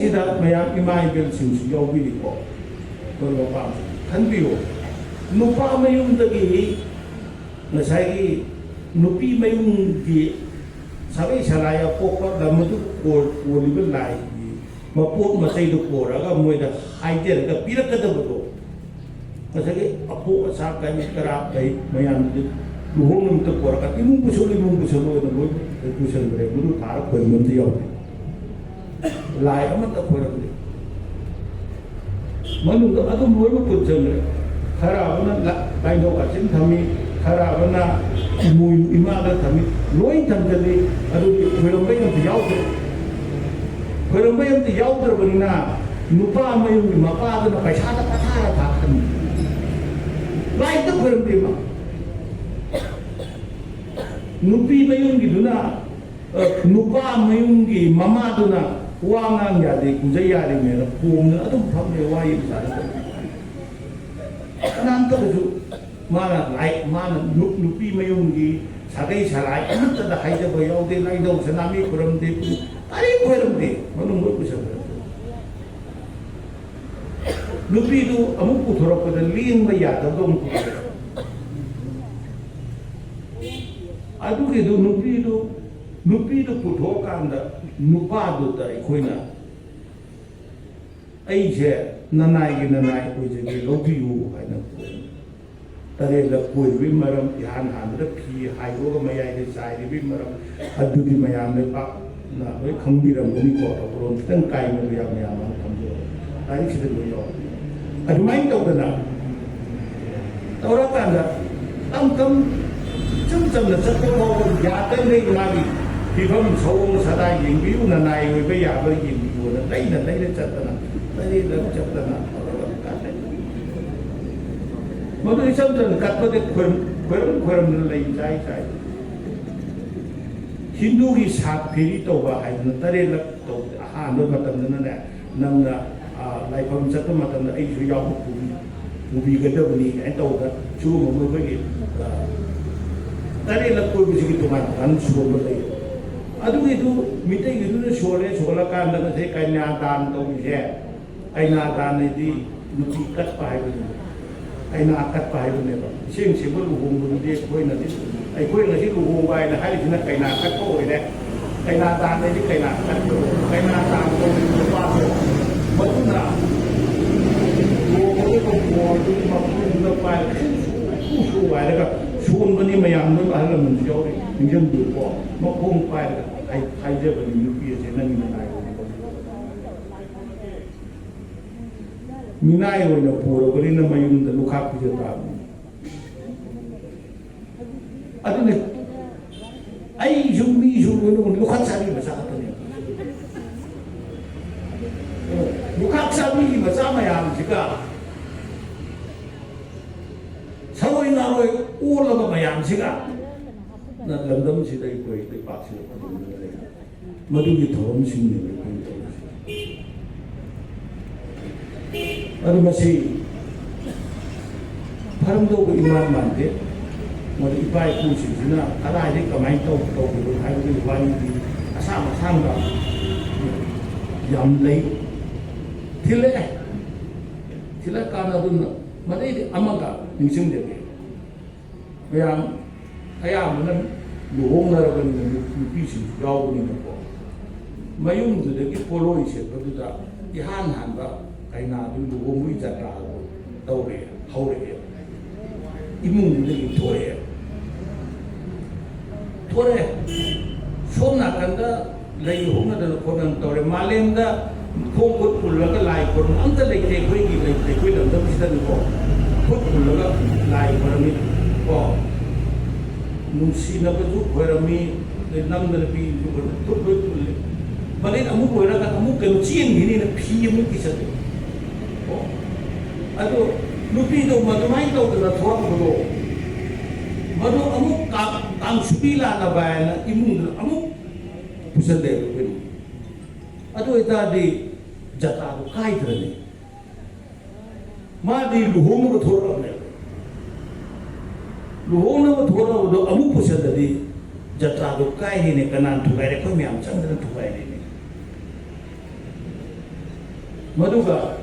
ꯁꯤꯗ ꯃꯌꯥꯝ ꯏꯃꯥ ꯏꯕꯦꯜꯁꯤꯡꯁꯨ ꯌꯥꯎꯕꯤꯔꯤꯀꯣ ꯑꯩꯈꯣꯏ ꯃꯄꯥꯝꯁꯨ ꯈꯟꯕꯤꯌꯨ ꯅꯨꯄꯥ ꯃꯌꯨꯝꯗꯒꯤ ꯉꯁꯥꯏꯒꯤ ꯅꯨꯄꯤ ꯃꯌꯨꯝꯒꯤ ꯁꯥꯒꯩ ꯁꯂꯥꯏ ꯑꯄꯣꯛꯄ ꯂꯝ ꯑꯗꯨ ꯀꯣꯜꯂꯤꯕ ꯂꯥꯏꯒꯤ ꯃꯄꯣꯠ ꯃꯆꯩꯗꯨ ꯄꯣꯔꯒ ꯃꯣꯏꯗ ꯍꯥꯏꯖꯔꯒ ꯄꯤꯔꯛꯀꯗꯕꯗꯣ ꯉꯁꯥꯏꯒꯤ ꯑꯄꯣꯛ ꯑꯁꯥ ꯀꯔꯤ ꯀꯔꯥ ꯂꯩ ꯃꯌꯥꯝꯗꯨ ꯂꯨꯍꯣꯡ ꯅꯨꯃꯤꯠꯇ ꯄꯣꯔꯒ ꯏꯃꯨꯡ ꯄꯨꯁꯜꯂꯨ ꯑꯣꯏꯅ ꯂꯣꯏ ꯄꯨꯁꯟꯈ꯭ꯔꯦ ꯃꯗꯨ ꯊꯥꯔ ꯈꯣꯏꯔꯝꯕ ꯑꯝꯇ ꯌꯥꯎꯗꯦ ꯂꯥꯏ ꯑꯃꯠꯇ ꯈꯣꯏꯔꯝꯗꯦ ꯃꯅꯨꯡꯗ ꯑꯗꯨꯝ ꯂꯣꯏꯅ ꯄꯨꯟꯁꯤꯟꯈ꯭ꯔꯦ ꯈꯔ ꯑꯃꯅ ꯂꯥꯏꯙꯧ ꯀꯥꯆꯤꯟ ꯊꯝꯃꯤ ꯈꯔ ꯑꯃꯅ ꯏꯃꯣꯏꯅꯨ ꯏꯃꯥꯗ ꯊꯝꯃꯤ ꯂꯣꯏ ꯊꯝꯖꯜꯂꯤ ꯑꯗꯨꯒꯤ ꯈꯣꯏꯔꯝꯕꯩ ꯑꯝꯇ ꯌꯥꯎꯗ꯭ꯔꯦ ꯈꯣꯏꯔꯝꯕꯩ ꯑꯝꯇ ꯌꯥꯎꯗ꯭ꯔꯕꯅꯤꯅ ꯅꯨꯄꯥ ꯃꯌꯨꯝꯒꯤ ꯃꯄꯥꯗꯨꯅ ꯄꯩꯁꯥꯗ ꯄꯊꯥꯔ ꯊꯥꯈꯟꯕ ꯂꯥꯏꯗ ꯈꯣꯏꯔꯝꯗꯦꯕ ꯅꯨꯄꯤ ꯃꯌꯨꯝꯒꯤꯗꯨꯅ ꯅꯨꯄꯥ ꯃꯌꯨꯝꯒꯤ ꯃꯃꯥꯗꯨꯅ ꯋꯥ ꯉꯥꯡ ꯌꯥꯗꯦ ꯀꯨꯝꯖꯩ ꯌꯥꯔꯤꯃꯦꯅ ꯐꯣꯝꯗ ꯑꯗꯨꯝ ꯐꯝꯂꯦ ꯋꯥꯔꯤ ꯃꯆꯥꯗ ꯀꯅꯥꯝꯇꯗꯁꯨ ꯃꯥꯅ ꯅꯨꯄꯤ ꯃꯌꯨꯝꯒꯤ ꯁꯥꯒꯩ ꯁꯂꯥꯏ ꯑꯃꯠꯇꯗ ꯍꯥꯏꯖꯕ ꯌꯥꯎꯗꯦ ꯂꯥꯏꯙꯧ ꯁꯅꯥꯃꯤ ꯈꯣꯏꯔꯝꯗꯦ ꯀꯔꯤ ꯈꯣꯏꯔꯝꯗꯦ ꯃꯅꯨꯡꯗ ꯄꯨꯁꯟꯈ꯭ꯔꯦ ꯅꯨꯄꯤꯗꯨ ꯑꯃꯨꯛ ꯄꯨꯊꯣꯔꯛꯄꯗ ꯂꯦꯡꯕ ꯌꯥꯗꯕꯗꯣ ꯑꯃꯨꯛ ꯄꯨꯊꯣꯔꯛꯑꯦ ꯑꯗꯨꯒꯤꯗꯨ ꯅꯨꯄꯤꯗꯨ ꯄꯨꯊꯣꯛꯑꯀꯥꯟꯗ ꯅꯨꯄꯥꯗꯨꯗ ꯑꯩꯈꯣꯏꯅ ꯑꯩꯁꯦ ꯅꯅꯥꯏꯒꯤ ꯅꯅꯥꯏ ꯑꯣꯏꯖꯒꯦ ꯂꯧꯕꯤꯌꯨ ꯍꯥꯏꯅ ꯇꯔꯦꯠꯂꯛ ꯀꯣꯏꯕꯒꯤ ꯃꯔꯝ ꯏꯍꯥꯟ ꯍꯥꯟꯕꯗ ꯐꯤ ꯍꯥꯏꯗꯣꯛꯑꯒ ꯃꯌꯥꯏꯗ ꯆꯥꯏꯔꯤꯕꯒꯤ ꯃꯔꯝ ꯑꯗꯨꯗꯤ ꯃꯌꯥꯝ ꯂꯩꯄꯥꯛꯅ ꯂꯣꯏ ꯈꯪꯕꯤꯔꯝꯒꯅꯤꯀꯣ ꯇꯧꯕꯔꯣꯝ ꯈꯤꯇꯪ ꯀꯥꯏꯅꯕ ꯃꯌꯥꯝ ꯑꯃ ꯊꯝꯖꯔꯣ ꯂꯥꯏꯔꯤꯛꯁꯤꯗ ꯂꯣꯏ ꯌꯥꯎꯔꯦ ꯑꯗꯨꯃꯥꯏꯅ ꯇꯧꯗꯅ ꯇꯧꯔꯀꯥꯟꯗ ꯇꯝ ꯏꯆꯝ ꯆꯝꯅ ꯆꯠꯄ ꯐꯥꯎꯕ ꯌꯥꯗ꯭ꯔꯤꯉꯩ ꯃꯥꯒꯤ ꯐꯤꯕꯝ ꯁꯑꯣꯡ ꯁꯗꯥ ꯌꯦꯡꯕꯤꯌꯨ ꯅꯅꯥꯏ ꯑꯣꯏꯕ ꯌꯥꯕ ꯌꯦꯡꯕꯤꯌꯨꯅ ꯂꯩꯅ ꯆꯠꯇꯅ ꯂꯩꯔ ꯆꯠꯇꯅ ꯀꯠꯂꯦ ꯃꯗꯨ ꯏꯆꯝ ꯆꯝꯅ ꯀꯠꯄꯗ ꯈꯣꯏꯔꯝꯗꯅ ꯂꯩ ꯆꯥꯏ ꯍꯤꯟꯗꯨꯒꯤ ꯁꯥꯠ ꯐꯦꯔꯤ ꯇꯧꯕ ꯍꯥꯏꯗꯅ ꯇꯔꯦꯠꯂꯛ ꯇꯧꯕ ꯑꯍꯥꯟꯕ ꯃꯇꯝꯗꯅꯅꯦ ꯅꯪꯅ ꯂꯥꯏꯐꯝ ꯆꯠꯄ ꯃꯇꯝꯗ ꯑꯩꯁꯨ ꯌꯥꯎꯕ ꯄꯨꯕꯤꯒꯗꯕꯅꯤ ꯀꯥꯏꯅ ꯇꯧꯕ ꯁꯤꯒꯨꯝꯕ ꯑꯩꯈꯣꯏꯒꯤ ꯇꯔꯦꯠꯂꯛ ꯀꯣꯏꯕꯁꯤꯒꯤ ꯇꯣꯉꯥꯟ ꯇꯣꯉꯥꯟꯕ ꯁꯣꯟꯕ ꯂꯩ ꯑꯗꯨꯒꯤꯗꯨ ꯃꯤꯇꯩꯒꯤꯗꯨꯅ ꯁꯣꯜꯂꯀꯥꯟꯗ ꯉꯁꯥꯏ ꯀꯩꯅꯥꯗꯥꯟ ꯇꯧꯔꯤꯁꯦ ꯀꯩꯅꯥꯗꯥꯟ ꯍꯥꯏꯗꯤ ꯅꯨꯄꯤ ꯀꯠꯄ ꯍꯥꯏꯕꯅꯦꯕ ꯀꯩꯅꯥ ꯀꯠꯄ ꯍꯥꯏꯕꯅꯦꯕ ꯏꯁꯦꯡ ꯁꯦꯡꯕ ꯂꯨꯍꯣꯡꯕꯗꯨꯗꯤ ꯑꯩꯈꯣꯏ ꯉꯁꯤ ꯂꯨꯍꯣꯡꯕ ꯍꯥꯏꯅ ꯍꯥꯏꯔꯤꯁꯤꯅ ꯀꯩꯅꯥ ꯀꯠꯄ ꯑꯣꯏꯔꯦ ꯀꯩꯅꯥꯗꯥꯟ ꯍꯥꯏꯗꯤ ꯀꯩꯅꯥ ꯀꯠꯄ ꯀꯩꯅꯥꯗꯥꯟ ꯇꯧꯔꯤꯕ ꯅꯨꯄꯥꯁꯦ ꯃꯗꯨꯅ ꯂꯨꯍꯣꯡꯕꯒꯤ ꯕꯣꯔꯗꯨꯒꯤ ꯃꯄꯨꯗ ꯄꯥꯏꯔꯒ ꯁꯨ ꯍꯥꯏꯔꯒ ꯁꯣꯟꯕꯅꯤ ꯃꯌꯥꯝ ꯂꯣꯏ ꯑꯍꯜ ꯂꯃꯟꯁꯨ ꯌꯥꯎꯔꯤ ꯅꯤꯡꯁꯤꯡꯕꯤꯌꯨꯀꯣ ꯃꯈꯣꯡ ꯄꯥꯏꯔꯒ ꯍꯥꯏꯖꯕꯅꯤ ꯅꯨꯄꯤ ꯑꯁꯦ ꯅꯪꯒꯤ ꯅꯅꯥꯏ ꯃꯤꯅꯥꯏ ꯑꯣꯏꯅ ꯄꯨꯔꯕꯅꯤꯅ ꯃꯌꯨꯝꯗ ꯂꯨꯈꯥꯛ ꯄꯤꯖ ꯇꯥꯕꯅꯤ ꯑꯗꯨꯅꯤ ꯑꯩꯁꯨ ꯃꯤꯁꯨ ꯂꯣꯏꯅ ꯂꯨꯈꯥꯛ ꯆꯥꯕꯤ ꯃꯆꯥ ꯈꯛꯇꯅꯦ ꯂꯨꯈꯥꯛ ꯆꯥꯕꯤꯒꯤ ꯃꯆꯥ ꯃꯌꯥꯝꯁꯤꯒ ꯁꯔꯣꯏ ꯉꯥꯔꯣꯏ ꯑꯣꯜꯂꯕ ꯃꯌꯥꯝꯁꯤꯒ ꯂꯝꯗꯝꯁꯤꯗ ꯑꯩꯈꯣꯏ ꯂꯩꯄꯥꯛꯁꯤꯗ ꯐꯪꯗꯨꯅ ꯂꯩ ꯃꯗꯨꯒꯤ ꯊꯧꯔꯝꯁꯤꯡꯅꯦꯕ ꯑꯩꯈꯣꯏꯅ ꯇꯧꯔꯤꯁꯤ ꯑꯗꯨ ꯃꯁꯤ ꯐꯔꯝꯗꯧꯕ ꯏꯃꯥꯟ ꯃꯥꯟꯗꯦ ꯃꯗꯨ ꯏꯄꯥ ꯏꯄꯨꯁꯤꯡꯁꯤꯅ ꯀꯗꯥꯏꯗꯒꯤ ꯀꯃꯥꯏꯅ ꯇꯧꯈꯤꯕꯅꯣ ꯍꯥꯏꯕꯒꯤ ꯋꯥꯔꯤꯗꯤ ꯑꯁꯥꯡ ꯑꯁꯥꯡꯕ ꯌꯥꯝ ꯂꯩ ꯊꯤꯜꯂꯛꯀꯥꯟꯗ ꯑꯗꯨꯅ ꯃꯗꯩꯗꯤ ꯑꯃꯒ ꯅꯤꯡꯁꯤꯡꯖꯒꯦ ꯃꯌꯥꯝ ꯑꯌꯥꯝꯕꯅ ꯂꯨꯍꯣꯡꯅꯔꯕꯅꯤꯅ ꯅꯨꯄꯤꯁꯤꯡꯁꯨ ꯌꯥꯎꯕꯅꯤꯅꯀꯣ ꯃꯌꯨꯝꯗꯨꯗꯒꯤ ꯄꯣꯠꯂꯣꯏ ꯁꯦꯠꯄꯗꯨꯗ ꯏꯍꯥꯟ ꯍꯥꯟꯕ ꯀꯩꯅꯥꯗꯨ ꯂꯨꯍꯣꯡꯕꯒꯤ ꯖꯇ꯭ꯔꯥꯗꯨ ꯍꯧꯔꯛꯑꯦ ꯏꯃꯨꯡꯗꯨꯗꯒꯤ ꯊꯣꯔꯛꯑꯦ ꯁꯣꯝ ꯅꯥꯀꯟꯗ ꯂꯩ ꯍꯣꯡꯅꯗꯅ ꯈꯣꯠꯅꯗꯅ ꯇꯧꯔꯦ ꯃꯥꯂꯦꯝꯗ ꯈꯣꯡ ꯈꯨꯠ ꯄꯨꯜꯂꯒ ꯂꯥꯏ ꯈꯣꯏꯔꯝ ꯑꯝꯇ ꯂꯩꯇꯦ ꯑꯩꯈꯣꯏ ꯂꯝꯗꯝꯁꯤꯗꯅꯤꯀꯣ ꯈꯨꯠ ꯄꯨꯜꯂꯒ ꯂꯥꯏ ꯈꯣꯏꯔꯝꯃꯤ ꯀꯣ ꯅꯨꯡꯁꯤꯅꯕꯁꯨ ꯈꯣꯏꯔꯝꯃꯤ ꯅꯝꯗꯅ ꯄꯤꯁꯨ ꯈꯨꯠ ꯂꯣꯏ ꯄꯨꯜꯂꯤ ꯃꯗꯩ ꯑꯃꯨꯛ ꯂꯣꯏꯔꯒ ꯑꯃꯨꯛ ꯀꯩꯅꯣ ꯆꯦꯟꯈꯤꯅꯤꯅ ꯐꯤ ꯑꯃꯨꯛ ꯄꯤꯁꯜꯂꯤ ꯑꯗꯣ ꯅꯨꯄꯤꯗꯣ ꯃꯗꯨꯃꯥꯏꯅ ꯇꯧꯗꯅ ꯊꯣꯛꯂꯛꯄꯗꯣ ꯃꯗꯨ ꯑꯃꯨꯛ ꯀꯥꯡꯁꯨꯕꯤ ꯂꯥꯛꯅꯕ ꯍꯥꯏꯅ ꯏꯃꯨꯡꯗꯨꯗ ꯑꯃꯨꯛ ꯄꯨꯁꯜꯂꯦꯕ ꯑꯩꯈꯣꯏꯅ ꯑꯗꯨ ꯑꯣꯏꯇꯥꯔꯗꯤ ꯖꯇ꯭ꯔꯥꯗꯣ ꯀꯥꯏꯗ꯭ꯔꯅꯤ ꯃꯥꯗꯤ ꯂꯨꯍꯣꯡꯅꯕ ꯊꯣꯛꯂꯛꯑꯕꯅꯦꯕ ꯂꯨꯍꯣꯡꯅꯕ ꯊꯣꯛꯂꯛꯑꯕꯗꯣ ꯑꯃꯨꯛ ꯄꯨꯁꯜꯂꯗꯤ ꯖꯇ꯭ꯔꯥꯗꯣ ꯀꯥꯏꯔꯤꯅꯦ ꯀꯅꯥꯅ ꯊꯨꯒꯥꯏꯔꯦ ꯑꯩꯈꯣꯏ ꯃꯌꯥꯝ ꯆꯪꯗꯅ ꯊꯨꯒꯥꯏꯔꯤꯅꯦ Maduga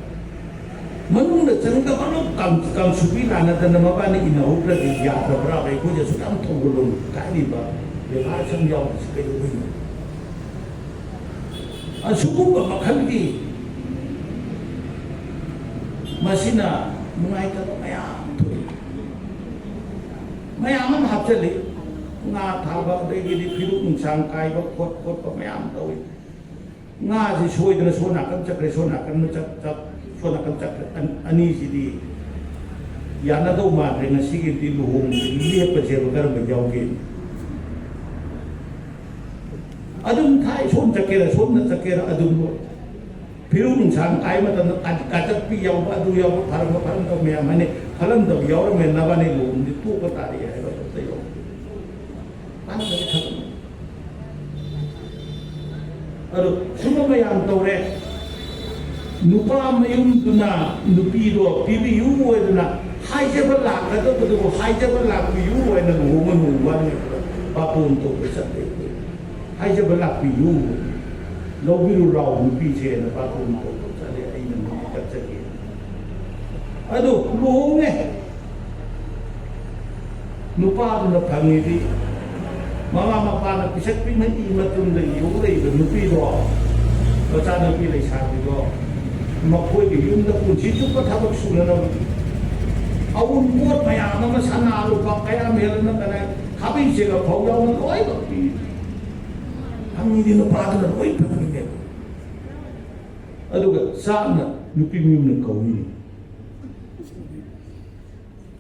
manung da changda kanu kam supi lana da nama ni ina upra di yatra pra kai ko je sudam thongulun kai ba ye har sam yaw kai do ni a suku ba makhal gi masina mungai ka maya thoi maya man hapchali nga thaba de gi phiru sang kai ba khot ba maya tawi nga si soidana sona kan chakre sona kan chak sona kan chak ani si di yana do ma re na si gi di luhung liep pa je gar ba yaw gi adum thai son chakera son na chakera adum lo phiru sang kai ma tan ka chak pi yaw ba du yaw pharam ka me mane phalam da yaw me na ba ne luhung di tu ka ta ri hai ba ta yaw an da thak aro suma mayam tawre nupa mayum tuna nupi do pibi yu weduna haijaba lak ka to do haijaba lak yu wena nu man nu wan pa pun to pe sa de haijaba lak yu lo biru raw nupi che na pa pun to sa de ai na nu ka cha ke ado lu nge nupa na phangi di mama mapana pisak pingan I matun da yu rei da nupi do ba cha nupi lai sa di do ma khoi gi yum da kun chi chu pa thabak su na awun mot maya na ma sana lu pa kaya mel na kana khabi che ga phau yaw na oi ba pi ang ni no pa da oi pa ni ge aduga sa na nupi mi na ko ni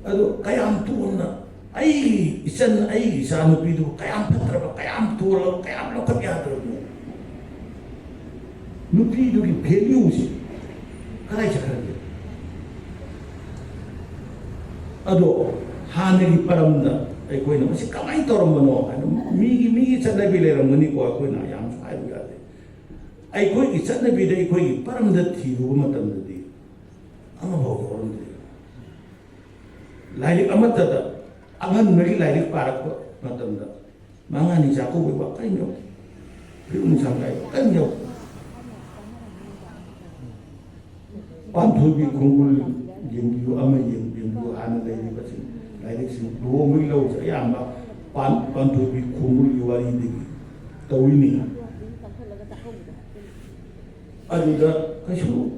adu kayam tu na ai isan ai sa nupi do kayam patra ba kayam tu lo kayam lo ka ya do nupi do gi value si karai chakra de ado hanagi paramda ai koi na masi kamai toram bano mi gi chana bi le ram ni ko koi na yam sai bu ya de ai koi gi chana bi de koi gi paramda thi ru matam de ama bhaw ron de lai amata da angan meri lai parak matam da mangani ja ko ba kai no phirun sang kai kan yo Panthubi kungul yengyu ama yengyu ana lai ba sin lai sin do mi lo sa ya ma panthubi kungul yuwari de tawini adida kashu